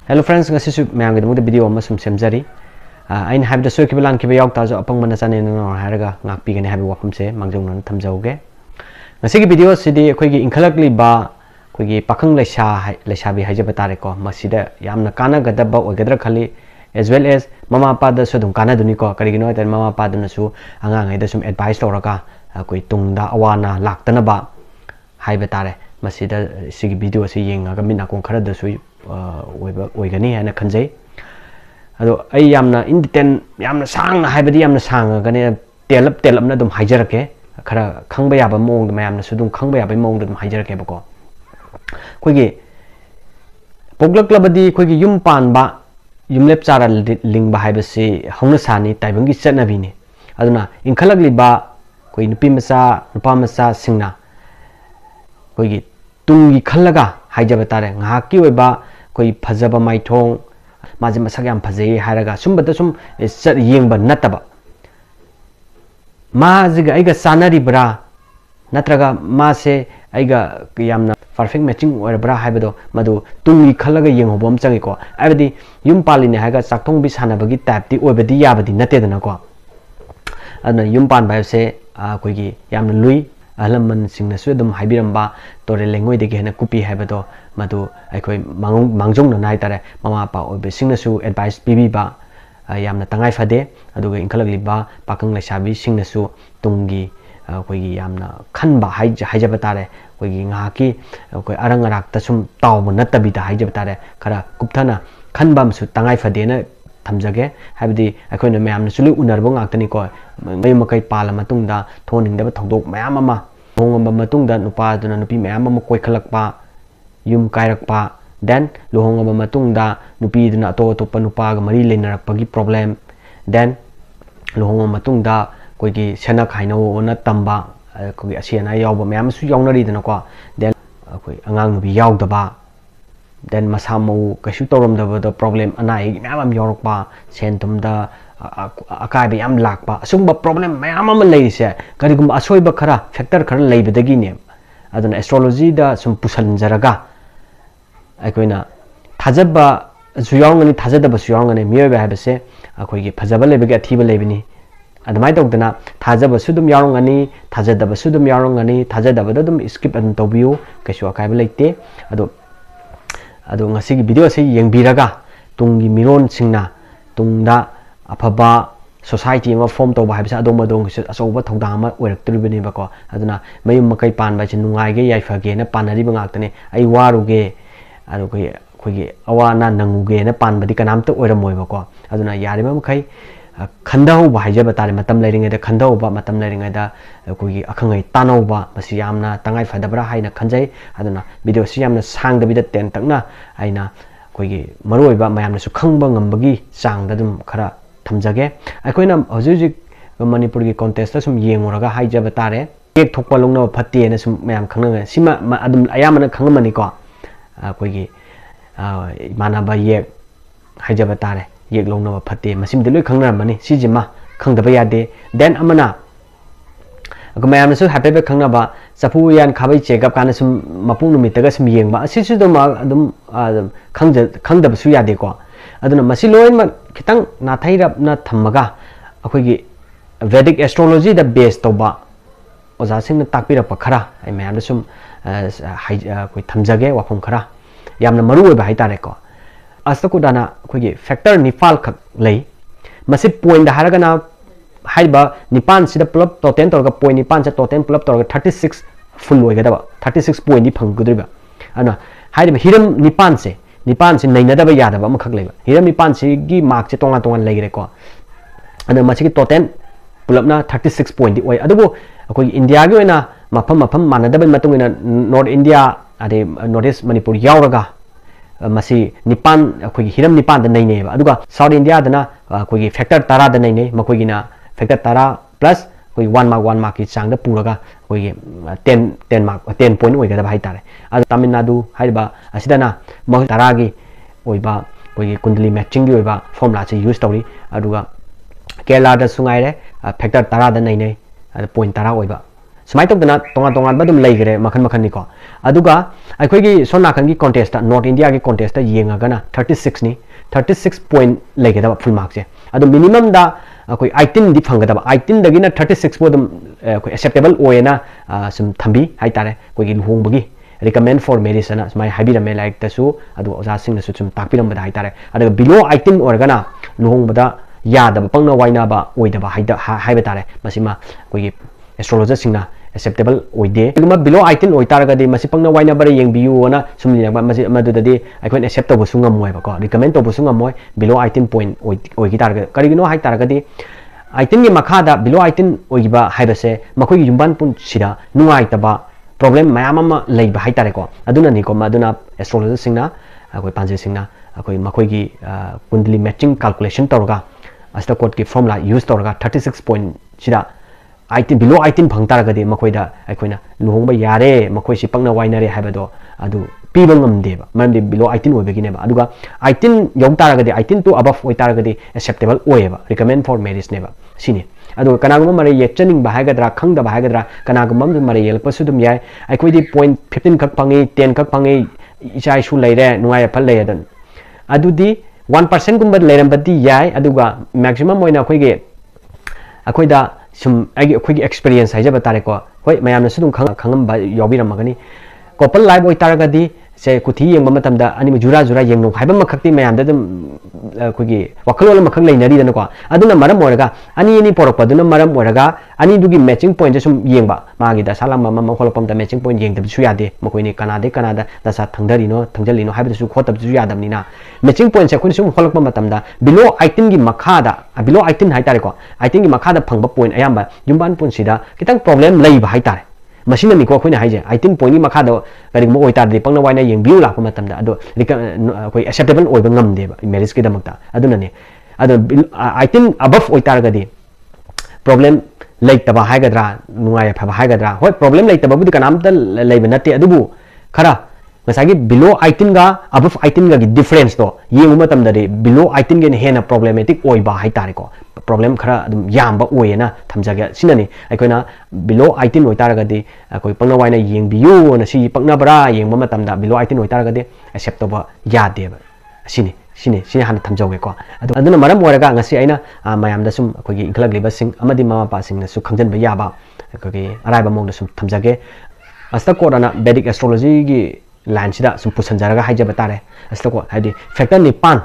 Hello friends, ngasi su mayam gidamuk video ama sum semjari. Ain habda so kibalan kiba yauk tajo apang mana chane no haraga ngakpi gani habi wafm se mangjong non thamjauge. Ngasi ki video sidi khoi gi khnduna khoi gi pakhang leishabi haijaba tare ko masida yamna kanagadaba oigadra khali as well as mama pa da so dum kanaduni ko karigino tan mama pa dun su angang ai da sum advice toraka koi tungda awana laktana ba haiba tare masida sigi video se yenga ga mina kon khara da su oigani hana khanjai ado ai yamna inditen yamna sangna haibadi yamna sanga gane telap na dum haijarake khara khangba yaba mong dum yamna su dum khangba yaba mong dum haijarake bako koigi hougtlkliba koigi yum panba yumlep chara lingba haibasi hongna sani taibangi chanabi ni aduna inkhalakliba koi nupi macha nupa macha singna koigi tungi khallaga haijaba tare ngaki oiba koi phajaba maithong maje masak yam phajei haraga sumbada sum chat yengba nataba ma jiga aiga sanari bra natraga ma se aiga yamna perfect matching or bra haibado madu tungi khallaga yenghobom changi ko aibadi yum palini haga chakthong bi sanabagi type ti oibadi yabadi natedana ko adna yum pan ba se koigi yamna lui Laman singna su dum haibiramba tore lengoi de gena kupi haibado madu aikoi mangjong na nai tare mama pa obe singna su advice bibi ba yamna tangai fade aduga inkhalakliba pakhang leishabi singna su tungi koigi yamna khanba haijaba tare koigi ngaki koi arang arak ta sum tawba natabi da haijaba tare khara kupthana khanbam su tangai fade na thamjage haibadi akoina mayamna sulu unarbo ngaktani ko mai makai pala matungda thoningdaba thodok mayam ama hongamba matungda nupa duna nupi mayam ama koikhalakpa yum kairakpa then lohongaba matungda nupi duna atoppa nupa ga mari leinarakpagi problem then lohongaba matungda koigi senak haino na tamba koigi asiana yawba mayam su yawnari dana ko then koi angang nubi yawdaba then masamau kasu torom da problem anai mayam yorokpa sentumda akai be yam lakpa asumba problem mayam am leise karigum asoiba khara factor khara leibadagi ne aduna astrology da sum pusan jaraga akoina thajaba suyawngani thajadaba suyawngani miyoba habase akoi gi phajaba lebagi athiba lebini adamai tokdana thajaba sudum yarongani thajadaba sudum yarongani thajadaba dum skip adum tobiu kasu akai ba leite ado ngasi video se yengbiraga tungi miron singna tungda afaba society ma form to ba habisa adom adong asoba thogda ma oiraktribani bako aduna mayum makai pan ba chin nungai ge yaifage na panari ba ngaktane ai waruge ado koigi awana nanguge na pan badi kanamta oiramoi bako aduna yarima makai khndau ba haijaba tare matam leiringai da khndau ba matam leiringai da koigi akhangai tanau ba masi yamna tangai fadabra haina khanjai aduna video si yamna sangda bida ten takna aina koigi maroi ba mayamna su khangba ngambagi changda dum khara thamjage akoina hojujik manipur gi contest ta sum yengoraga haijaba tare ek thokpa longna phatte na sum mayam khangna sima adum ayamana khangamani ko koigi manaba yek haijaba tare yek longna phatte masimde loi khangna mani sijima khangdaba yade then amana mayam su happy khangna ba sapu yan khabai checkup kana sum mapung numitaga sum yengba asisu dum adum khangdaba su yade ko aduna masi loin ma khitang na thairap na thamaga akoi gi vedic astrology da base toba oja sing na takpira pa khara ai mayam sum koi thamjage wafam khara yamna maru ba haitare ko Asht Koot Guna koigi factor nipal khak lei masi point da haraga na haiba nipan sida plop total torga point nipan sa total plop torga 36 full oigadaba 36 point ni phangudriba ana haiba hiram nipan se nainadaba yadaba ma khak leiba hiram nipan se gi mark se tonga leigre ko ana masi ki total pulapna 36 point di oi adugo akoi india gi oina mafam manadaba matungina north india ade northeast manipur yauraga masi nipan akoi hiram nipan da naine ba aduga south india dana akoi factor tara da naine makoi gina factor tara plus koi 1 mark ki chang da puraga koi 10 mark 10 point oi ga da hai tare adu tamil nadu haiba asidana ma tara gi oi ba koi kundali matching gi oi ba formula che use tori aduga kerala da sungai re factor tara da naine point tara oi ba समाई तौदना तोंगा तोंगान बदुम लेगरे मखन मखन निको अदुगा अखोगी सोनाखन की contest north India की contest येंगागना 36 नि 36 point लेगेदा full marks से अदु minimum दा अखोई 18 दि फंगदबा 18 दगिना 36 पो दम अखोई एक्सेप्टेबल ओएना सम थंबी हाइ तारे कोई लुहोंबगी recommend for marriage ana smai habirame like tasu adu oja sing nasu chum takpiram bada haitare adu below 18 organa luhong bada yada pangna waina ba oidaba haida haiba tare masima koi astrologer singna acceptable oide igma below 18 oitaraga de masi pangna waina bara yengbiu ona sumni ba masi madudadi aikon accept to busungam moi ba ko recommend to busungam moi below 18 point oigi taraga karigino haitaraga de 18 gi makhada below 18 oiba haibase makoi yumban pun sida nuai taba problem mayama leiba haitare ko aduna ni ko maduna astrologer singna akoi panje singna akoi makoi gi kundli matching calculation torga Asht Koot ki formula use torga 36 point sida 18 below 18 phang taraga de makoi da aikoina luhong ba yare makoi si pangna wainare habado adu piba ngamde ba mamdi below 18 oibegi ne ba aduga 18 yong taraga de 18 to above oi taraga de acceptable oeba recommend for marriage ne ba sini adu kanagum mare yechening ba hagadra khangda ba hagadra kanagum mare yelpa sudum yai aikoi di point 15 kak pangi 10 kak pangi ichai su leire nungai phal lei adan adu di 1% gumba leiram badi yai aduga maximum oina khoi ge akoi da sum agi khoi gi experience haija batare ko hoi mayam na sudum khangam ba yobiram magani couple life oi taraga di se kuthi yeng ba matam da ani jura jura yeng no haiba makhakti mayam da dum khoi gi wakhalo makhak leinari da ko aduna maram oraga ani ni porok paduna maram oraga ani dugi matching point sum yeng ba magi da salam ma ma kholopam da matching point yeng da su yade makoi ni kanada da sa thangdari no thangjali no haiba su khotab su yadam ni na matching point se khun sum kholopam matam da below 18 gi makha da below 18 hai tare ko 18 gi makha da phangba point ayamba yumban pun sida kitang problem lei ba hai tare masina ni ko khoina haije 18 point ni makha do gari mo oitar de pangna waina yeng biu la ko matam da ado koi acceptable oiba ngam de ba marriage ki damak da aduna ne ado 18 above oitar ga de problem lei taba haigadra nungai pha haigadra hoi problem lei taba budi kanam ta lei ba natte adubu khara ngasagi below 18 ga above 18 ga gi difference to yengu matam da de below 18 ge ne hena problematic oiba hai tare ko problem khara adum yamba oena thamjaga sinani aikoina below 18 oitaraga de akoi pangna waina yeng biu na si pangna bara yeng ma matam da below 18 oitaraga de accept to ba yade ba sini han thamjauge ko aduna maram oraga ngasi aina mayam da sum akoi gi khnduna sing amadi mama pa sing na su khangjan ba yaba akoi araiba mong da sum thamjage Asht Koot ana Vedic astrology gi line sida sum pusanjaraga haija batare Asht Koot haidi factor ni pan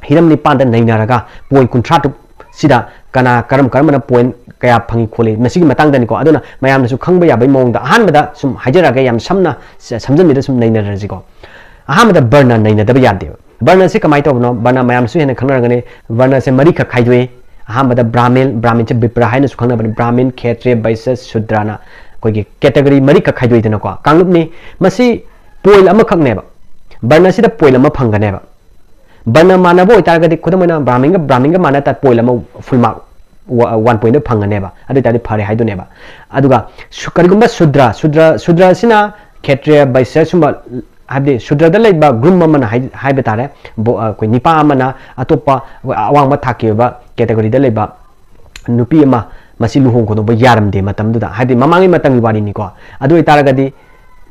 hiram ni pan da nainaraga point kuntra tu sida kana karam na point kaya phangi khole masigi matang da ni ko aduna mayam na su khangba ya bai mong da han bada sum hajara ga yam samna samjan mi da sum naina raji ko aham da burna naina da ba yade burna se kamai to no burna mayam su hena khangna ga ne burna se mari kha khaidwe aham da brahmin che bipra haina su khangna ba brahmin kshatriya vaishya shudrana koi gi category mari kha khaidwe da ko kanglup ni masi point ama khak ne ba burna si da point ama phanga ne ba Bana mana bo itarga de kudamana brahmin ga mana ta point ama full mark 1 point phanga ne ba adu tadi phare haidu ne ba aduga karigumba sudra sina kshatriya vaishya sumba habde sudra da leiba group mana haiba tare koi nipa amana atoppa awang ma thake ba category da leiba nupi ama masi luhong ko no ba yaram de matam du da hadi mamangi matang wari ni ko adu itarga di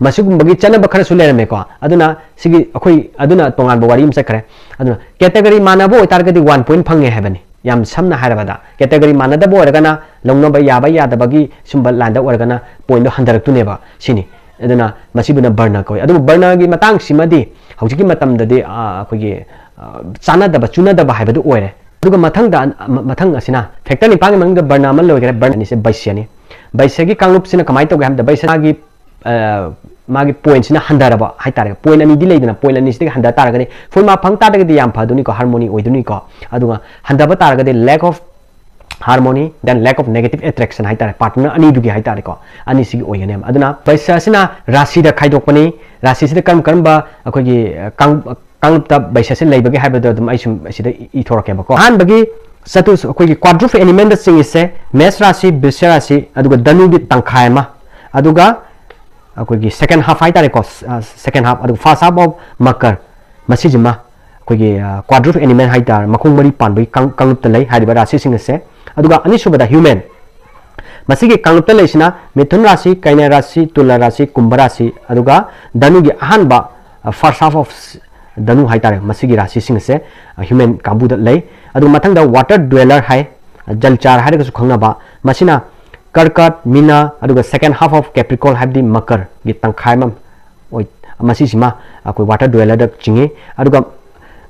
masugum bagi chana ba khara su lerame ko aduna sigi akoi aduna tongan ba wari im sakre aduna category mana bo itarga di 1 point phange hebani yam samna harabada category mana da bo organa longno ba ya da bagi sumba landa organa point do handarak tu ne ba sini aduna masibuna barna ko adu barna gi matang simadi hauji gi matam da de akoi gi chana da ba chuna da ba haibadu oire aduga mathang asina factor ni pang mang da barna man logere barna ni se vaishya ni vaishya gi kanglup sina kamai to ga ham da vaishya gi magi points na handara ba hai tare point ani delay dina point ani stig handa tara gani full ma phang ta de yam phaduni ko harmony oiduni ko adunga handa ba tara gade lack of harmony then lack of negative attraction hai tare partner ani dugi hai tare ko ani sigi oigane aduna vaishya sina rasi da khaidok pani rasi sida karam ba akoi gi kanglup ta vaishya sin leibage hai ba dum ai sum sida I thorake ba ko han bagi satus akoi gi quadruple element da sing ise mesh rasi vrisha rasi aduga danu gi tangkhai ma aduga akoi second half hai tare ko second half adu first half of makar masijima akoi quadruple element hai tar makung mari pan bai kanglup ta lei hai ba rasi sing ase aduga ani subada human मसीगी कांगलुप्त लेसिना मिथुन राशि कन्या राशि तुला राशि कुंभ राशि अदुगा धनु की अहानबा first half of धनु हाइतारे मसीगी राशि सिंह से ह्यूमन काबूद लई अदु मथंगदा वाटर ड्वेलर है जलचार है कसु खंगनाबा मसिना कर्कट मीना अदुगा सेकंड हाफ ऑफ कैप्रिकॉन हाइबदी मकर की तंखाइम ओइ मसीसिमा कोई वाटर ड्वेलर द चिंगे अदुगा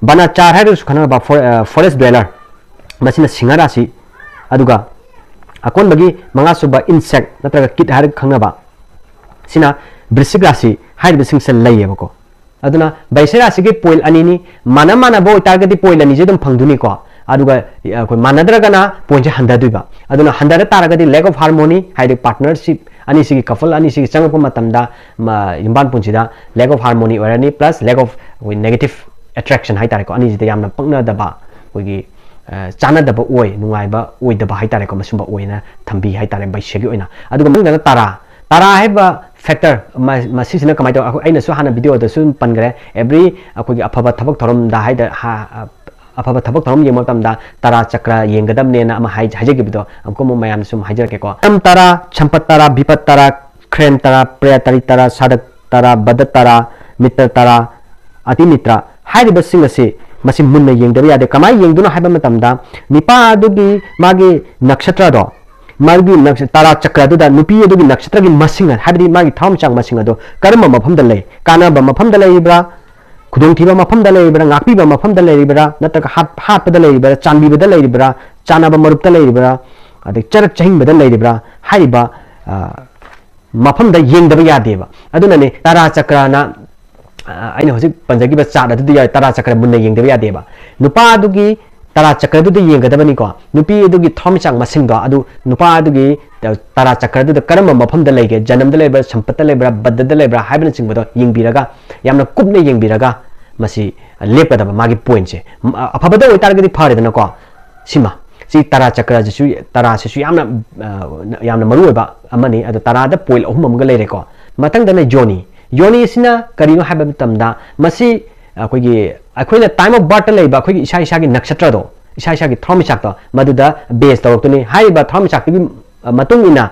बना चार है कसु खंगनाबा फॉरेस्ट ड्वेलर मसिना सिंह राशि अदुगा अकोन बगी मंगा सुबा इंसेक्ट नत्रगा किट हार खंगनाबा सिना वृश्चिक राशि हाइब सिंह से लइयेबको अदुना बैसे राशि के पॉइंट अनिनी माना माना बो टारगेट पॉइंट अनी जे दम फंगदुनी को अदुगा कोई मानद्रगना पॉइंट जे हंददुइबा अदुना हंदर तारगदी लैक ऑफ हार्मोनी हाइदे पार्टनरशिप अनी सिगी कपल अनी सिगी चंगपो मतमदा इम्बान पुंचिदा लैक ऑफ हार्मोनी ओरनी प्लस लैक ऑफ कोई नेगेटिव अट्रैक्शन हाइ तारेको अनी जे यामना पंगनदबा कोई चानदबा ओय नुंगाइबा ओयदबा हाइ तारेको मसुंबा ओयना थंबी हाइ तारे बैसेगी ओयना अदुगा मंगना तारा तारा हैबा फैक्टर मसीसिना कमाइ तो अइना सु हाना वीडियो द सु पनगरे एवरी अखोगी अफबा थबक थरम दा हाइदा अफबा थबक थरम येमो तमदा तारा चक्र येंगदबनेना अमा हाइ हाइजेगिबिदो हमको मो मयाम सुम हाइजरकेको तम तारा छंपत तारा विपत तारा ख्रेन तारा प्रेतरी तारा साधक तारा बदत तारा मित्र तारा अति मित्र हाइरिबा सिंग असे मसी मुन्ना येंगदबा यादे कमाइ येंगदुना हाइबा मतमदा निपा अदुगी मागे नक्षत्र दो मागी नक्षत्र तारा चक्र दुदा नुपी अदुगी नक्षत्र की मसिंग हाइबदी मागी थाम चांग मसिंग अदो करम मफमदा लay कानाबा मफमदा लैब्रा खुदोंथिबा मफमदा लैब्रा ngapiba मफमदा लैब्रा नतका हापदा लैब्रा चांबीबदा लैब्रा चानाबा मरुपता लैब्रा अदे चरक चहिंबदा लैब्रा हाइबा मफमदा येंगदबा यादेबा अदुनने तारा चक्रना आइना होजिक पंजगिबा चाद अदुदी तारा चक्र मुन्ना येंगदबा यादेबा नुपा अदुगी तारा चक्र दुदी येंगदबनी को नुपी अदुगी थॉमचांग मसिंग दो अदु नुपा अदुगी तारा चक्र दुद करम मफमदा लैगे जनमद लैब्रा संपत्त लैब्रा बद्दद लैब्रा हाइबन चिंगबदो येंगबिरगा यामना कुपने येंगबिरगा मसी लेपदबा मागी पॉइंट से अफबदा ओइ तारगदी फारेदन को सिमा सी तारा चक्र जसु तारा सेसु यामना मरुबा अमनी अदु तारा द पॉइंट अहुम अमगा लैरेको मतंगदने जोनी योनी सिना करिनो हाइबा तमदा मसी अखोगी अखोइना टाइम ऑफ बर्थ लैबा अखोगी इसा इसा की नक्षत्र दो इसा इसा की थ्रॉमिचाक तो मदुदा बेस तौरतुनी हाइबा थ्रॉमिचाक की मतुंगिना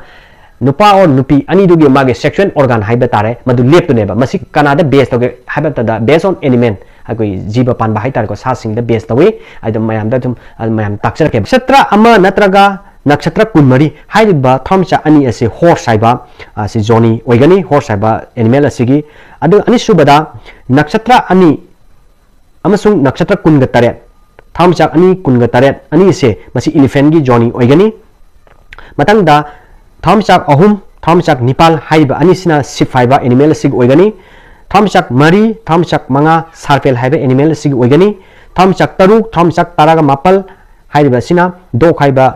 नुपा और नुपी अनी दुगी मागे सेक्सुअल ऑर्गन हाइबा तारे मदु लेपतुनेबा मसी कनादा बेस तौगे हाइबा तदा बेस ऑन एनिमेल अखोई जीव पानबा हाइ तारे को सासिंग द बेस तौवे आइदम मयाम द तुम मयाम ताक्चर के नक्षत्र अमा नत्रगा नक्षत्र कुनमरी हाइबा थ्रॉमिचा अनी असे हॉर्स हाइबा असे जोनी ओइगनी हॉर्स हाइबा एनिमल असेगी अदु अनी सुबदा नक्षत्र अनी अमसुंग नक्षत्र कुनगा तरे थ्रॉमिचा अनी कुनगा तरे अनी से मसी एलिफेंट की जोनी ओइगनी मतंगदा थ्रॉमिचा अहुम थ्रॉमिचा निपाल हाइबा अनी सिना सिफ हाइबा एनिमल असेगी ओइगनी थ्रॉमिचा मरी थ्रॉमिचा मंगा सार्पेल हाइबा एनिमल असेगी ओइगनी थ्रॉमिचा तरुक थ्रॉमिचा तारागा मापल हाइबा सिना दो हाइबा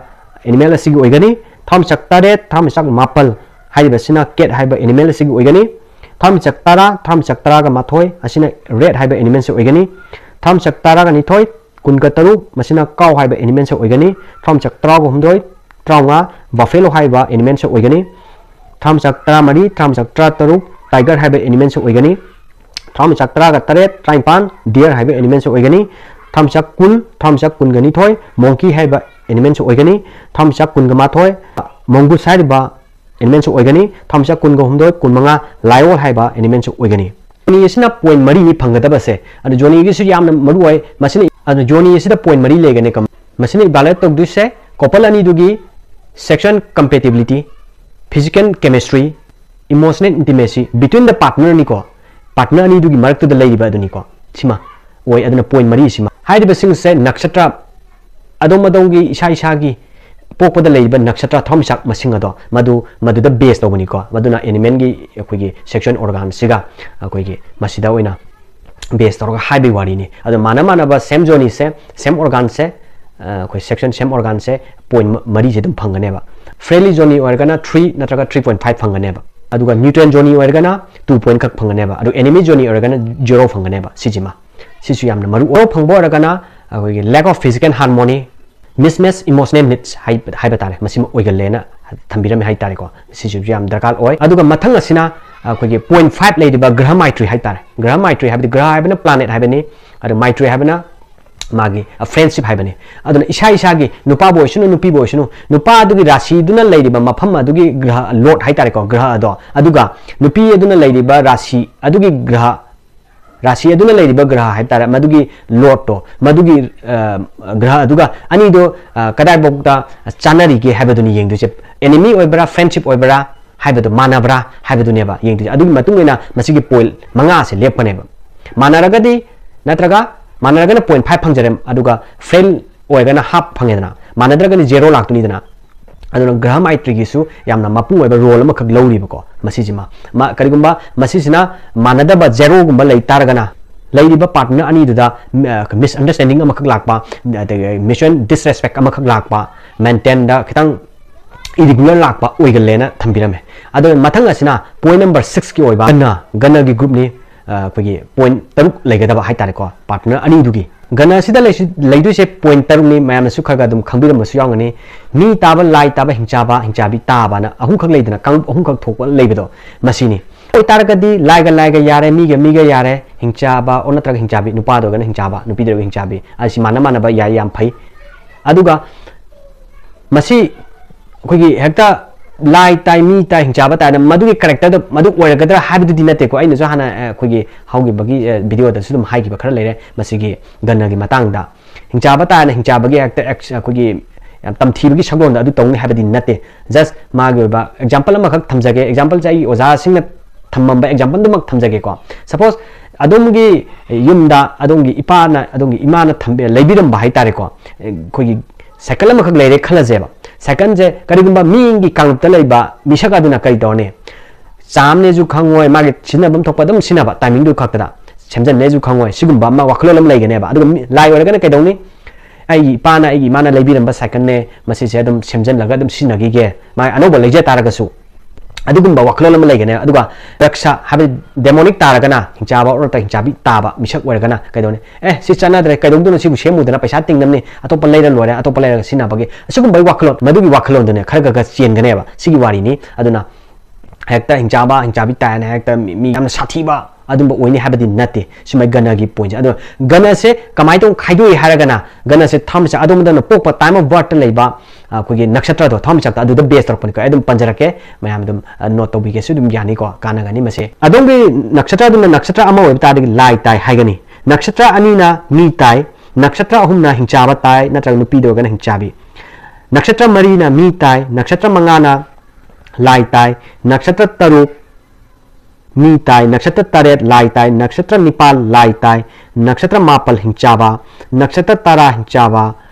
एनिमल असिगी ओइगनी थ्रॉमिचक तारेट थ्रॉमिचक मापल हाइबा सिना केट हाइबा एनिमल असिगी ओइगनी थ्रॉमिचक तारा थ्रॉमिचक तारागा माथोय असिना रेड हाइबा एनिमल से ओइगनी थ्रॉमिचक तारागा निथोय कुनका तरुक मसिना काव हाइबा एनिमल से ओइगनी थ्रॉमिचक तारागा हुमदोय त्राउंगा बफेलो हाइबा एनिमल से ओइगनी थ्रॉमिचक तारा मरी थ्रॉमिचक तारा तरुक टाइगर हाइबा एनिमल से ओइगनी थ्रॉमिचक तारागा तारेट ट्राइपान डियर हाइबा एनिमल से ओइगनी थ्रॉमिचक कुनगा निथोय मोंकी हाइबा एनिमल से ओइगनी थ्रॉमिचक कुनगा माथोय मोंगुस हाइबा एनिमल से ओइगनी थ्रॉमिचक कुनगा हुमदोय कुनमंगा लायोल हाइबा एनिमल से ओइगनी जोनी इसना पॉइंट मरी नि फंगदबसे अदु जोनी गिसु यामना मरु ओय मसिनी अदु जोनी इसदा पॉइंट मरी लेगने कम मसिनी इवैल्यूएट तौदुसे कपल अनी दुगी sexual compatibility physical chemistry emotional intimacy between the partner निको पार्टनर अनी दुगी मरक द लैबा अदुनिको सिमा ओय अदुना पॉइंट मरी सिमा हाइदबा सिंग से नक्षत्र अदोम अदोंगी इसा इसागी पोकपद लैबा नक्षत्र थ्रॉमिचक मसिंग अदो मदुद बेस तौबनिको मदुना एनिमल की अखोगी सेक्सुअल ऑर्गन सिगा अखोगी मसिदा ओइना बेस तौरगा हाइबे वारीनी अदो माना मानाबा सेम जोनी से सेम ऑर्गन से अखोई सेक्शन सेम ऑर्गन से पॉइंट मरी से दम फंगनेबा फ्रेंडली जोनी ओरगना 3 नत्रगा 3.5 फंगनेबा अदुगा न्यूट्रिएंट जोनी ओरगना 2 पॉइंट खक फंगनेबा अदु एनिमी जोनी ओरगना 0 फंगनेबा सिजिमा सिसु यामना मरु ओ फंगबो ओरगना अखोगी lack of physical harmony mismatch emotional needs हाइबा तारे मसिम ओइगलेना थंबिरम हाइ तारे को सिसु याम दरकार ओय अदुगा मथंग असिना अखोगी 0.5 लेदिबा ग्रह माइट्री हाइ तारे ग्रह माइट्री हाइबदि ग्रह हाइबना प्लैनेट हाइबनी अदु माइट्री हाइबना मागी फ्रेंडशिप हाइबने अदुना इसा इसागी नुपा बोइसनु नुपी बोइसनु नुपा अदुगी राशि दुना लैरिबा मफम अदुगी ग्रह लॉर्ड हाइतारे को ग्रह अदो अदुगा नुपी अदुना लैरिबा राशि अदुगी ग्रह राशि अदुना लैरिबा ग्रह हाइतारे मदुगी लॉर्ड तो मदुगी ग्रह अदुगा अनि दो कदाय बोक्ता चानरिगे हाइबदुनि येंगदुचे एनिमी ओइबरा फ्रेंडशिप ओइबरा हाइबदु मानबरा हाइबदुनेबा येंगदुचे अदुगी मतुंगेना मसिगी पॉइंट मंगा से लेपनेबा मानरगदी नत्रगा मानरगना 0.5 फंगजरे अदुगा फ्रेंड ओइगना हाफ फंगेदना मानद्रगनी 0 लाक्तुनीदना अदुना ग्रह माइत्रिगिसु यामना मपुंग ओइबा रोल अमा खक लौरिबको मसिजिमा करिगुंबा मसिसिना मानदबा 0 गुंबा लैतारगना लैरिबा पार्टनर अनि दुदा मिसअंडरस्टैंडिंग अमा खक लाकपा मिशन डिसरेस्पेक्ट अमा खक लाकपा मेंटेन दा खितंग इरेगुलर लाकपा ओइगलेना थंबिरमे अदु मथंग असिना पॉइंट नंबर 6 की ओइबा गना की ग्रुप नि कोई पॉइंट तरुक लेगदबा हाइतारे को पार्टनर अनि दुगी गना सिदा लेदुसे पॉइंट तरुक नि मयाम सु खगा दुम खंबिरमसु यावगनी मी ताबा लाई ताबा हिंचाबी ताबाना अहुम खक लेदना कांग अहुम खक थोक लेबदो मसिनी ओइ तारगदी लाइगा यारे मीगा यारे हिंचाबा ओ नत्रग हिंचाबी नुपा दोगना हिंचाबा नुपी दोगना हिंचाबी असि माना मानबा याय याम फै अदुगा मसी कोई हेक्ता लाई ताई मी ताई हिंचाबा ताई मधुगी करेक्टर मधु ओइरगदरा हाबिदुदि नतेको आइना जो हाना कोई हाउगी बगी वीडियो दसु दुम हाइगी खरा लेरे मसिगी गन्नगी मतंगदा हिंचाबा ताई हिंचाबगी एक्टर कोई तमथीबगी सगोंद अदु तौनी हाबिदि नते जस्ट मागी बा एग्जांपल अमा खक थमजगे एग्जांपल चाइ ओजा सिंगना थममबा एग्जांपल दुमक थमजगे को सपोज अदोमगी युमदा अदोमगी इपाना अदोमगी इमाना थंबे लेबिरम बाहाय तारे को कोई साइकिल अमा खक लेरे खलजेबा सेकंड जे करिगुंबा मींगी कांगत लेबा मिसकादुना कई तौने चामने जु खंगोय मागे सिनबम थोपा दम सिनबा टाइमिंग दु खक्तदा सेमजन जु खंगोय सिगुंबा मा वाखलोलम लेगनेबा अदु लाई ओरगना कइदौनी आई पाना आई माना लेबिरंबा सेकंड ने मसी से दम सेमजन लगा दम सिनगी गे मा अनोबा लेजे तारगसु अदुगुंबा वाखलोलम लेगने अदुगा रक्षा हाबे डेमोनिक तारगना हिंचाबा और हिंचाबी ताबा मिसक ओरगना कइदौने सि चनाद्रे कइदौदुना सिबु सेमुदना पैसा तिंगनमने अतोप लेरन लोरे अतोप लेरग सिनाबगे असुगुंबा वाखलोन मदुगी वाखलोनदने खरगगा चेनगनेबा सिगी वारिनी अदुना हेक्ता हिंचाबी तायन हेक्ता मी याम साथीबा अदुंबा ओइनी हाबदि नते सिमै गनागी पॉइंट अदु गना से कमाइ तो खाइदोइ हारगना गना से थमसा अदुमदन पोकपा टाइम ऑफ बर्थ लेबा कोई नक्षत्र दो थमसा अदु द बेस तरपन को अदुम पंजरके मयाम दुम नोट तो बिके सुदुम यानी को कानागनी मसे अदुंगी नक्षत्र दुम नक्षत्र अमा ओइ तादि लाई ताइ हाइगनी नक्षत्र अनिना मी ताइ नक्षत्र अहुमना हिंचाबा ताइ नत्रग नुपी दोगना हिंचाबी नक्षत्र मरीना मी ताइ नक्षत्र मंगाना लाई ताइ नक्षत्र तरुक मी ताई नक्षत्र तरेट लाई ताई नक्षत्र निपाल लाई ताई नक्षत्र मापल हिंचाबा नक्षत्र तारा हिंचाबा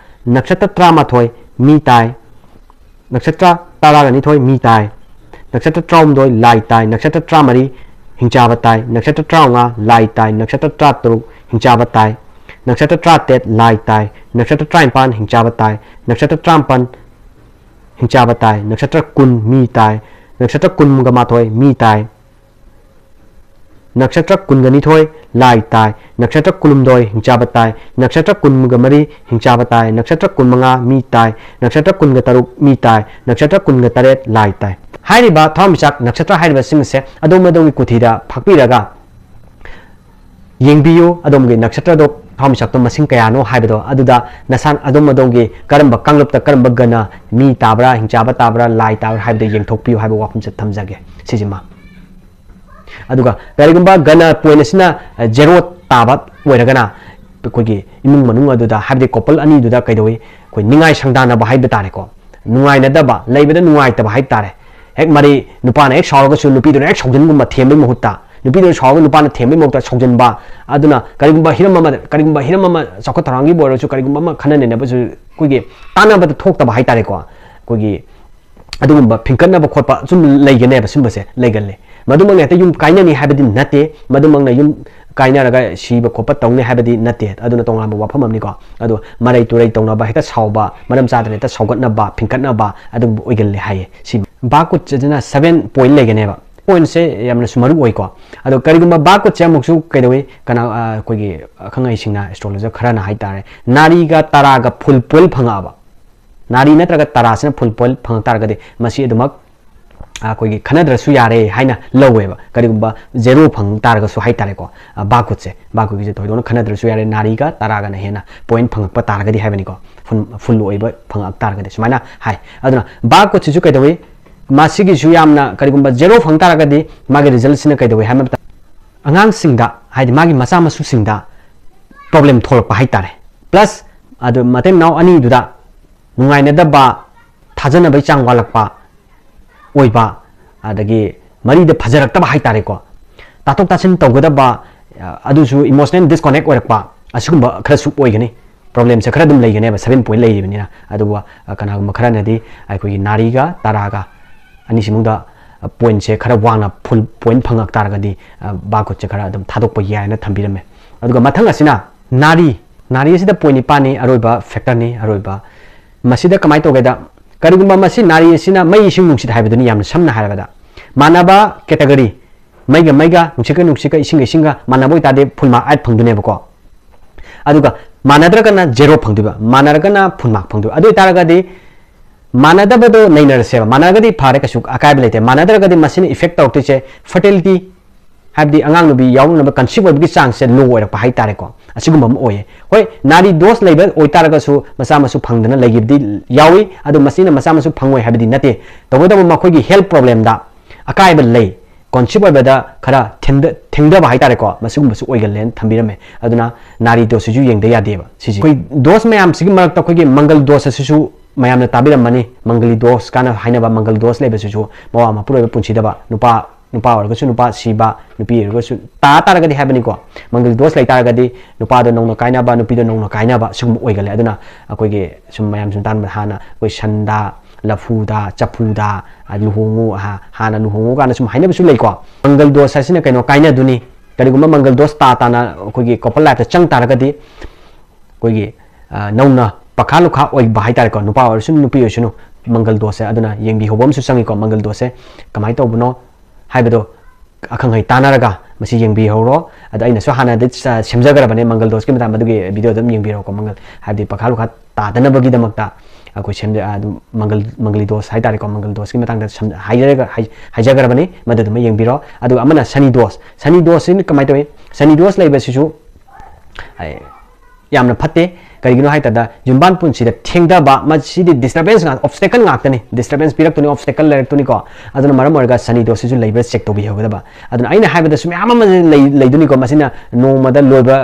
नक्षत्र त्रामाथोय मी ताई नक्षत्र तारा गनिथोय मी ताई नक्षत्र त्राउमदोय लाई ताई नक्षत्र त्रामरी हिंचाबा ताई नक्षत्र त्राउंगा लाई ताई नक्षत्र त्रातरुक हिंचाबा ताई नक्षत्र त्रातेट लाई ताई नक्षत्र त्राइंपान हिंचाबा ताई नक्षत्र त्रामपन हिंचाबा ताई नक्षत्र कुन मी ताई नक्षत्र कुनमुगमाथोय मी ताई नक्षत्र कुनगनिथोय लाई ताई नक्षत्र कुलुमदोय हिंचाबताय नक्षत्र कुनमुगमरी हिंचाबताय नक्षत्र कुनमंगा मी ताई नक्षत्र कुनगतरुक मी ताई नक्षत्र कुनगतरेट लाई ताई हाइरिबा थौमिचाक नक्षत्र हाइरिबा सिंगसे अदोमदोंगी कुथिदा फाकपिरगा येंबियो अदोमगे नक्षत्र दो थौमिचाक तो मसिंग कयानो हाइबदो अदुदा नसान अदोमदोंगे करंब कांगलुपता करंब गना मी ताबरा हिंचाबा ताबरा लाई ताबरा हाइबदो येंथोकपियो हाइबो वाफम से थमजागे सिजिमा अदुगा करिगुंबा गना पॉइंट सिना 0 ताबा ओइरगना कोई इमुंग मनुंग अदुदा हाबदे कपल अनि दुदा कइदोइ कोई निंगाइ संगदाना बाहाइब तारे को नुंगाइ नदबा लेबदा नुंगाइ तबा हाइ तारे हेक मरी नुपाना हेक सौरगसु नुपीदुना हेक सौजनगुम थेमबे मुहुत्ता नुपीदुना सौरग नुपाना थेमबे मुहुत्ता सौजनबा अदुना करिगुंबा हिरममा चौखत थरांगी बोरसु करिगुंबा खनने नबसु कोई तानाबदा थोक्तबा हाइ तारे को कोई अदुगुंबा फिंकनबा खोपा सुम लेगने बसुंबसे लेगल्ले मधुमंग हेत युम काइननी हाबदि नते मधुमंगना युम काइनरगा सिब खोप तौने हाबदि नते अदुना तोंगाबा वाफम अमनि को अदु मरै तुरै तौनाबा हेत सावबा मरम चादने हेत सावगतनबा फिंकनबा अदु ओइगल्ले हाये सि बाकुत जना 7 पॉइंट लेगनेबा पॉइंट से यामना सुमरु ओइ को अदु करिगुंबा बाकुत चे मुक्सु कइदोइ कना कोइगी खंगाइ सिंगना एस्ट्रोलॉजर खराना हाइ तारे नारीगा तारागा फुल पोल फंगाबा नारी नत्रगा तारासना फुल पोल फंग तारगदे मसी अदुमक ꯑꯩꯈꯣꯏꯒꯤ ꯈꯟꯅꯗ꯭ꯔꯁꯨ ꯌꯥꯔꯦ ꯍꯥꯏꯅ ꯂꯧꯋꯦꯕ ꯀꯔꯤꯒꯨꯝꯕ ꯖꯦꯔꯣ ꯐꯪ ꯇꯥꯔꯒꯁꯨ ꯍꯥꯏꯇꯥꯔꯦꯀꯣ ꯕꯥꯀꯨꯠꯁꯦ ꯕꯥꯀꯨꯠꯀꯤꯁꯦ ꯊꯣꯏꯗꯣꯛꯅ ꯈꯟꯅꯗ꯭ꯔꯁꯨ ꯌꯥꯔꯦ ꯅꯥꯔꯤꯒ ꯇꯔꯥꯒꯅ ꯍꯦꯟꯅ ꯄꯣꯏꯟ ꯐꯪꯉꯛꯄ ꯇꯥꯔꯒꯗꯤ ꯍꯥꯏꯕꯅꯤꯀꯣ ꯐꯨꯜ ꯑꯣꯏꯕ ꯐꯪꯉꯛ ꯇꯥꯔꯒꯗꯤ ꯁꯨꯃꯥꯏꯅ ꯍꯥꯏ ꯑꯗꯨꯅ ꯕꯥꯀꯨꯠꯁꯤꯁꯨ ꯀꯩꯗꯧꯏ ꯃꯁꯤꯒꯤꯁꯨ ꯌꯥꯝꯅ ꯀꯔꯤꯒꯨꯝꯕ ꯖꯦꯔꯣ ꯐꯪ ꯇꯥꯔꯒꯗꯤ ꯃꯥꯒꯤ ꯔꯤꯖꯜꯠꯁꯤꯅ ꯀꯩꯗꯧꯏ ꯍꯥꯏꯕ ꯃꯇꯝꯗ ꯑꯉꯥꯡꯁꯤꯡꯗ ꯍꯥꯏꯗꯤ ꯃꯥꯒꯤ ꯃꯆꯥ ꯃꯁꯨꯁꯤꯡꯗ ꯄ꯭ꯔꯣꯕ꯭ꯂꯦꯝ ꯊꯣꯛꯂꯛꯄ ꯍꯥꯏꯇꯥꯔꯦ ꯄ꯭ꯂꯁ ꯑꯗꯨ ꯃꯇꯩ ꯃꯅꯥꯎ ꯑꯅꯤꯗꯨꯗ ꯅꯨꯡꯉꯥꯏꯅꯗꯕ ꯊꯥꯖꯅꯕꯒꯤ ꯆꯥꯡ ꯋꯥꯠꯂꯛꯄ ꯑꯣꯏꯕ ꯑꯗꯒꯤ ꯃꯔꯤꯗ ꯐꯖꯔꯛꯇꯕ ꯍꯥꯏꯇꯥꯔꯦꯀꯣ ꯇꯥꯊꯣꯛ ꯇꯥꯁꯤꯟ ꯇꯧꯒꯗꯕ ꯑꯗꯨꯁꯨ ꯏꯃꯣꯁꯅꯦꯜ ꯗꯤꯁꯀꯣꯅꯦꯛ ꯑꯣꯏꯔꯛꯄ ꯑꯁꯤꯒꯨꯝꯕ ꯈꯔꯁꯨ ꯑꯣꯏꯒꯅꯤ ꯄ꯭ꯔꯣꯕ꯭ꯂꯦꯝꯁꯦ ꯈꯔ ꯑꯗꯨꯝ ꯂꯩꯒꯅꯦꯕ 7 ꯄꯣꯏꯟ ꯂꯩꯔꯤꯕꯅꯤꯅ ꯑꯗꯨꯒ ꯀꯅꯥꯒꯨꯝꯕ ꯈꯔꯅꯗꯤ ꯑꯩꯈꯣꯏꯒꯤ ꯅꯥꯔꯤꯒ ꯇꯔꯥꯒ ꯑꯅꯤꯁꯤꯃꯨꯡꯗ ꯄꯣꯏꯟꯁꯦ ꯈꯔ ꯋꯥꯡꯅ ꯐꯨꯜ ꯄꯣꯏꯟ ꯐꯪꯉꯛ ꯇꯥꯔꯒꯗꯤ ꯕꯥꯀꯨꯠꯁꯦ ꯈꯔ ꯑꯗꯨꯝ ꯊꯥꯗꯣꯛꯄ ꯌꯥꯏꯅ ꯊꯝꯕꯤꯔꯝꯃꯦ ꯑꯗꯨꯒ ꯃꯊꯪ ꯑꯁꯤꯅ ꯅꯥꯔꯤ ꯑꯁꯤꯗ ꯄꯣꯏꯟ 9ꯅꯤ ꯑꯔꯣꯏꯕ ꯐꯦꯛꯇꯔꯅꯤ ꯑꯔꯣꯏꯕ ꯃꯁꯤꯗ ꯀꯃꯥꯏꯅ ꯇꯧꯒꯦꯗ ꯀꯔꯤꯒꯨꯝꯕ ꯃꯁꯤ ꯅꯥꯔꯤ ꯑꯁꯤꯅ ꯃꯩ ꯏꯁꯤꯡ ꯅꯨꯡꯁꯤꯠ ꯍꯥꯏꯕꯗꯨꯅꯤ ꯌꯥꯝꯅ ꯁꯝꯅ ꯍꯥꯏꯔꯕꯗ ꯃꯥꯟꯅꯕ ꯀꯦꯇꯦꯒꯣꯔꯤ ꯃꯩꯒ ꯅꯨꯡꯁꯤꯠꯀ ꯏꯁꯤꯡꯒ ꯃꯥꯟꯅꯕ ꯑꯣꯏꯇꯥꯔꯗꯤ ꯐꯨꯜ ꯃꯥꯔꯛ 8 ꯐꯪꯗꯣꯏꯅꯦꯕꯀꯣ ꯑꯗꯨꯒ ꯃꯥꯟꯅꯗ꯭ꯔꯒꯅ 0 ꯐꯪꯗꯣꯏꯕ ꯃꯥꯟꯅꯔꯒꯅ ꯐꯨꯜ ꯃꯥꯔꯛ ꯐꯪꯗꯣꯏꯕ ꯑꯗꯨ ꯑꯣꯏꯇꯥꯔꯒꯗꯤ ꯃꯥꯟꯅꯗꯕꯗꯣ ꯅꯩꯅꯔꯁꯦꯕ ꯃꯥꯟꯅꯔꯒꯗꯤ ꯐꯔꯦ ꯀꯩꯁꯨ ꯑꯀꯥꯏꯕ ꯂꯩꯇꯦ ꯃꯥꯟꯅꯗ꯭ꯔꯒꯗꯤ ꯃꯁꯤꯅ ꯏꯐꯦꯛ ꯇꯧꯔꯛꯇꯣꯏꯁꯦ ꯐꯔꯇꯤꯂꯤꯇꯤ ꯍꯥꯏꯕꯗꯤ ꯑꯉꯥꯡ ꯅꯨꯄꯤ ꯌꯥꯎꯅꯕ ꯀꯟꯁꯤꯞ ꯑꯣꯏꯕꯒꯤ ꯆꯥꯡꯁꯦ ꯂꯣ ꯑꯣꯏꯔꯛꯄ ꯍꯥꯏꯇꯥꯔꯦꯀꯣ ꯑꯁꯤꯒꯨꯝꯕ ꯑꯃ ꯑꯣꯏꯌꯦ ꯍꯣꯏ ꯅꯥꯔꯤ ꯗꯣꯁ ꯂꯩꯕ ꯑꯣꯏꯇꯥꯔꯒꯁꯨ ꯃꯆꯥ ꯃꯁꯨ ꯐꯪꯗꯅ ꯂꯩꯈꯤꯕꯗꯤ ꯌꯥꯎꯏ ꯑꯗꯨ ꯃꯁꯤꯅ ꯃꯆꯥ ꯃꯁꯨ ꯐꯪꯉꯣꯏ ꯍꯥꯏꯕꯗꯤ ꯅꯠꯇꯦ ꯇꯧꯕꯇꯕꯨ ꯃꯈꯣꯏꯒꯤ ꯍꯦꯜꯊ ꯄ꯭ꯔꯣꯕ꯭ꯂꯦꯝꯗ ꯑꯀꯥꯏꯕ ꯂꯩ ꯀꯣꯟꯁꯤꯞ ꯑꯣꯏꯕꯗ ꯈꯔ ꯊꯦꯡꯊꯕ ꯍꯥꯏꯇꯥꯔꯦꯀꯣ ꯃꯁꯤꯒꯨꯝꯕꯁꯨ ꯑꯣꯏꯒꯜꯂꯦꯅ ꯊꯝꯕꯤꯔꯝꯃꯦ ꯑꯗꯨꯅ ꯅꯥꯔꯤ ꯗꯣꯁꯁꯤꯁꯨ ꯌꯦꯡꯗ ꯌꯥꯗꯦꯕ ꯁꯤꯁꯦ ꯑꯩꯈꯣꯏ ꯗꯣꯁ ꯃꯌꯥꯝꯁꯤꯒꯤ ꯃꯔꯛꯇ ꯑꯩꯈꯣꯏꯒꯤ ꯃꯪꯒꯜ ꯗꯣꯁ ꯑꯁꯤꯁꯨ ꯃꯌꯥꯝꯅ ꯇꯥꯕꯤꯔꯝꯃꯅꯤ ꯃꯪꯒꯂꯤ ꯗꯣꯁ ꯀꯥꯅ ꯍꯥꯏꯅꯕ ꯃꯪꯒꯜ ꯗꯣꯁ ꯂꯩꯕꯁꯤꯁꯨ ꯃꯋꯥ ꯃꯄꯨꯔꯣꯏꯕ ꯄꯨꯟꯁꯤꯗꯕ ꯅꯨꯄꯥ ꯑꯣꯏꯔꯒꯁꯨ ꯅꯨꯄꯥ ꯁꯤꯕ ꯅꯨꯄꯤ ꯑꯣꯏꯔꯒꯁꯨ ꯇꯥꯔꯒꯗꯤ ꯍꯥꯏꯕꯅꯤꯀꯣ ꯃꯪꯒꯜ ꯗꯣꯁ ꯂꯩꯇꯥꯔꯒꯗꯤ ꯅꯨꯄꯥꯗꯣ ꯅꯧꯅ ꯀꯥꯏꯅꯕ ꯅꯨꯄꯤꯗꯣ ꯅꯧꯅ ꯀꯥꯏꯅꯕ ꯁꯤꯒꯨꯝꯕ ꯑꯣꯏꯒꯜꯂꯦ ꯑꯗꯨꯅ ꯑꯩꯈꯣꯏꯒꯤ ꯁꯨꯝ ꯃꯌꯥꯝ ꯁꯨꯝ ꯇꯥꯟꯕ ꯍꯥꯟꯅ ꯑꯩꯈꯣꯏ ꯁꯟꯗ ꯂꯐꯨꯗ ꯆꯐꯨꯗ ꯂꯨꯍꯣꯡꯉꯨ ꯍꯥꯟꯅ ꯂꯨꯍꯣꯡꯉꯨ ꯀꯥꯟꯗ ꯁꯨꯝ ꯍꯥꯏꯅꯕꯁꯨ ꯂꯩꯀꯣ ꯃꯪꯒꯜ ꯗꯣꯁ ꯍꯥꯏꯁꯤꯅ ꯀꯩꯅꯣ ꯀꯥꯏꯅꯗꯨꯅꯤ ꯀꯔꯤꯒꯨꯝꯕ ꯃꯪꯒꯜ ꯗꯣꯁ ꯇꯥꯅ ꯑꯩꯈꯣꯏꯒꯤ ꯀꯣꯄꯜ ꯂꯥꯏꯐꯇ ꯆꯪ ꯇꯥꯔꯒꯗꯤ ꯑꯩꯈꯣꯏꯒꯤ ꯅꯧꯅ ꯄꯈꯥ ꯂꯨꯈꯥ ꯑꯣꯏꯕ ꯍꯥꯏꯇꯥꯔꯦꯀꯣ ꯅꯨꯄꯥ ꯑꯣꯏꯔꯁꯨ ꯅꯨꯄꯤ ꯑꯣꯏꯔꯁꯨ ꯃꯪꯒꯜ ꯗꯣꯁꯁꯦ ꯑꯗꯨꯅ ꯌꯦꯡꯕꯤꯍꯧꯕ ꯑꯃꯁꯨ ꯆꯪꯉꯤꯀꯣ ꯃꯪꯒꯜ ꯗꯣꯁꯁꯦ ꯀꯃꯥꯏꯅ ꯇꯧꯕꯅꯣ ꯍꯥꯏꯕꯗꯣ ꯑꯈꯪ ꯑꯍꯩ ꯇꯥꯟꯅꯔꯒ ꯃꯁꯤ ꯌꯦꯡꯕꯤꯍꯧꯔꯣ ꯑꯗ ꯑꯩꯅꯁꯨ ꯍꯥꯟꯅꯗꯤ ꯁꯦꯝꯖꯈ꯭ꯔꯕꯅꯦ ꯃꯪꯒꯜ ꯗꯣꯁꯀꯤ ꯃꯇꯥꯡ ꯑꯗꯨꯒꯤ ꯚꯤꯗꯤꯑꯣ ꯑꯗꯨꯝ ꯌꯦꯡꯕꯤꯔꯣꯀꯣ ꯃꯪꯒꯜ ꯍꯥꯏꯕꯗꯤ ꯄꯈꯥ ꯂꯨꯈꯥ ꯇꯥꯗꯅꯕꯒꯤꯗꯃꯛꯇ ꯑꯩꯈꯣꯏ ꯑꯗꯨꯝ ꯃꯪꯒꯂꯤ ꯗꯣꯁ ꯍꯥꯏꯇꯥꯔꯦꯀꯣ ꯃꯪꯒꯜ ꯗꯣꯁꯀꯤ ꯃꯇꯥꯡꯗ ꯍꯥꯏꯖꯈ꯭ꯔꯕꯅꯤ ꯃꯗꯨꯗꯨꯃ ꯌꯦꯡꯕꯤꯔꯣ ꯑꯗꯨꯒ ꯑꯃꯅ ꯁꯅꯤ ꯗꯣꯁꯁꯤꯅ ꯀꯃꯥꯏꯅ ꯇꯧꯏ ꯁꯅꯤ ꯗꯣꯁ ꯂꯩꯕꯁꯤꯁꯨ ꯌꯥꯝꯅ ꯐꯠꯇꯦ ꯀꯔꯤꯒꯤꯅꯣ ꯍꯥꯏꯇꯥꯔꯗ ꯌꯨꯝꯕꯥꯟ ꯄꯨꯟꯁꯤꯗ ꯊꯦꯡꯊꯕ ꯃꯁꯤꯗꯤ ꯗꯤꯁꯇꯔꯕꯦꯟꯁ ꯑꯣꯕꯁꯇꯦꯀꯜ ꯉꯥꯛꯇꯅꯤ ꯗꯤꯁꯇꯔꯕꯦꯟꯁ ꯄꯤꯔꯛꯇꯣꯏꯅꯤ ꯑꯣꯕꯁꯇꯦꯀꯜ ꯂꯩꯔꯛꯇꯣꯏꯅꯤꯀꯣ ꯑꯗꯨꯅ ꯃꯔꯝ ꯑꯣꯏꯔꯒ ꯁꯅꯤ ꯗꯣꯁꯁꯤꯁꯨ ꯂꯩꯕ꯭ꯔꯥ ꯆꯦꯛ ꯇꯧꯕꯤꯍꯧꯒꯗꯕ ꯑꯗꯨꯅ ꯑꯩꯅ ꯍꯥꯏꯕꯗꯁꯨ ꯃꯌꯥꯝ ꯑꯃ ꯂꯩꯗꯣꯏꯅꯤꯀꯣ ꯃꯁꯤꯅ ꯅꯣꯡꯃꯗ ꯂꯣꯏꯕ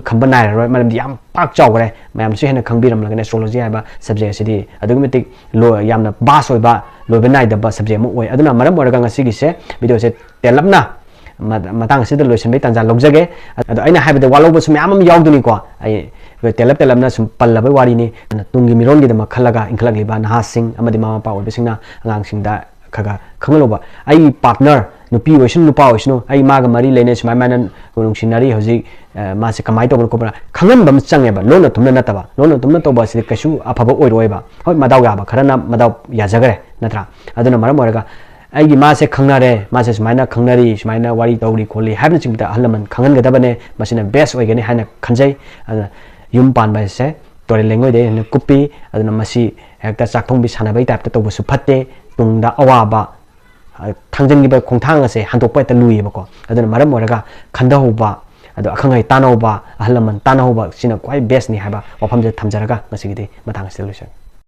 ꯈꯝꯕ ꯅꯥꯏꯔꯔꯣꯏ ꯃꯔꯝꯗꯤ ꯌꯥꯝ ꯄꯥꯛ ꯆꯥꯎꯈ꯭ꯔꯦ ꯃꯌꯥꯝꯁꯨ ꯍꯦꯟꯅ ꯈꯪꯕꯤꯔꯝꯂꯒꯅꯤ ꯑꯦꯁꯇ꯭ꯔꯣꯂꯣꯖꯤ ꯍꯥꯏꯕ ꯁꯕꯖꯦꯛ ꯑꯁꯤꯗꯤ ꯑꯗꯨꯛꯀꯤ ꯃꯇꯤꯛ ꯌꯥꯝꯅ ꯕꯥꯁ ꯑꯣꯏꯕ ꯂꯣꯏꯕ ꯅꯥꯏꯗꯕ ꯁꯕꯖꯦꯛ ꯑꯃ ꯑꯣꯏ ꯑꯗꯨꯅ ꯃꯔꯝ ꯑꯣꯏꯔꯒ ꯉꯁꯤꯒꯤꯁꯦ ꯚꯤꯗꯤꯑꯣꯁꯦ ꯇꯦꯜꯂꯞꯅ ꯃꯇꯥꯡ ꯑꯁꯤꯗ ꯂꯣꯏꯁꯤꯟꯕꯒꯤ ꯇꯥꯟꯖꯥ ꯂꯧꯖꯒꯦ ꯑꯗꯣ ꯑꯩꯅ ꯍꯥꯏꯕꯗ ꯋꯥꯠꯍꯧꯕꯁꯨ ꯃꯌꯥꯝ ꯑꯃ ꯌꯥꯎꯗꯣꯏꯅꯤꯀꯣ ꯑꯩ ꯇꯦꯜꯂꯞꯅ ꯁꯨꯝ ꯄꯜꯂꯕꯩ ꯋꯥꯔꯤꯅꯤ ꯇꯨꯡꯒꯤ ꯃꯤꯔꯣꯟꯒꯤꯗꯃꯛ ꯈꯜꯂꯒ ꯏꯟꯈꯠꯂꯛꯂꯤꯕ ꯅꯍꯥꯁꯤꯡ ꯑꯃꯗꯤ ꯃꯃꯥ ꯃꯄꯥ ꯑꯣꯏꯕꯁꯤꯡꯅ ꯑꯉꯥꯡꯁꯤꯡꯗ ꯈꯔ ꯈꯪꯍꯜꯂꯧꯕ ꯑꯩꯒꯤ ꯄꯥꯔꯠꯅꯔ ꯅꯨꯄꯤ ꯑꯣꯏꯁꯅꯨ ꯅꯨꯄꯥ ꯑꯣꯏꯁꯅꯨ ꯑꯩ ꯃꯥꯒ ꯃꯔꯤ ꯂꯩꯅꯩ ꯁꯨꯃꯥꯏꯅ ꯅꯨꯡꯁꯤꯅꯔꯤ ꯍꯧꯖꯤꯛ ꯃꯥꯁꯦ ꯀꯃꯥꯏꯅ ꯇꯧꯕꯅꯣ ꯈꯣꯠꯄꯅꯣ ꯈꯪꯍꯟꯕ ꯑꯃ ꯆꯪꯉꯦꯕ ꯂꯣꯟꯅ ꯊꯨꯝꯅ ꯅꯠꯇꯕ ꯂꯣꯟꯅ ꯊꯨꯝꯅ ꯇꯧꯕ ꯑꯁꯤꯗꯤ ꯀꯩꯁꯨ ꯑꯐꯕ ꯑꯣꯏꯔꯣꯏꯕ ꯍꯣꯏ ꯃꯗꯥꯎ ꯌꯥꯕ ꯈꯔꯅ ꯃꯗꯥꯎ ꯌꯥꯖꯈ꯭ꯔꯦ ꯅꯠꯇ꯭ꯔꯥ ꯑꯗꯨꯅ ꯃꯔꯝ ꯑꯣꯏꯔꯒ ꯑꯩꯒꯤ ꯃꯥꯁꯦ ꯈꯪꯅꯔꯦ ꯃꯥꯁꯦ ꯁꯨꯃꯥꯏꯅ ꯈꯪꯅꯔꯤ ꯁꯨꯃꯥꯏꯅ ꯋꯥꯔꯤ ꯇꯧꯔꯤ ꯈꯣꯠꯂꯤ ꯍꯥꯏꯕꯅꯆꯤꯡꯕꯗ ꯑꯍꯜ ꯂꯃꯟ ꯈꯪꯍꯟꯒꯗꯕꯅꯦ ꯃꯁꯤꯅ ꯕꯦꯁ ꯑꯣꯏꯒꯅꯤ ꯍꯥꯏꯅ ꯈꯟꯖꯩ ꯑꯗꯨꯅ ꯌꯨꯝ ꯄꯥꯟꯕ ꯍꯥꯏꯁꯦ ꯇꯣꯔꯦꯜ ꯂꯩꯉꯣꯏꯗ ꯍꯦꯟꯅ ꯀꯨꯞꯄꯤ ꯑꯗꯨꯅ ꯃꯁꯤ ꯍꯦꯛꯇ ꯆꯥꯛꯊꯣꯡꯕꯤ ꯁꯥꯟꯅꯕꯒꯤ ꯇꯥꯏꯞꯇ ꯇꯧꯕꯁꯨ ꯐꯠꯇꯦ ꯇꯨꯡꯗ ꯑꯋꯥꯕ ꯊꯥꯡꯖꯤꯟꯈꯤꯕ ꯈꯣꯡꯊꯥꯡ ꯑꯁꯦ ꯍꯟꯗꯣꯛꯄ ꯍꯦꯛꯇ ꯂꯨꯏꯌꯦꯕꯀꯣ ꯑꯗꯨꯅ ꯃꯔꯝ ꯑꯣꯏꯔꯒ ꯈꯟꯊꯍꯧꯕ ꯑꯗꯣ ꯑꯈꯪ ꯑꯍꯩ ꯇꯥꯟꯅꯍꯧꯕ ꯑꯍꯜ ꯂꯃꯟ ꯇꯥꯟꯅꯍꯧꯕ ꯁꯤꯅ ꯈ꯭ꯋꯥꯏ ꯕꯦꯁꯅꯤ ꯍꯥꯏꯕ ꯋꯥꯐꯝꯁꯦ ꯊꯝꯖꯔꯒ ꯉꯁꯤꯒꯤꯗꯤ ꯃꯇꯥꯡ ꯑꯁꯤꯗ ꯂꯣꯏꯁꯤꯟꯒꯦ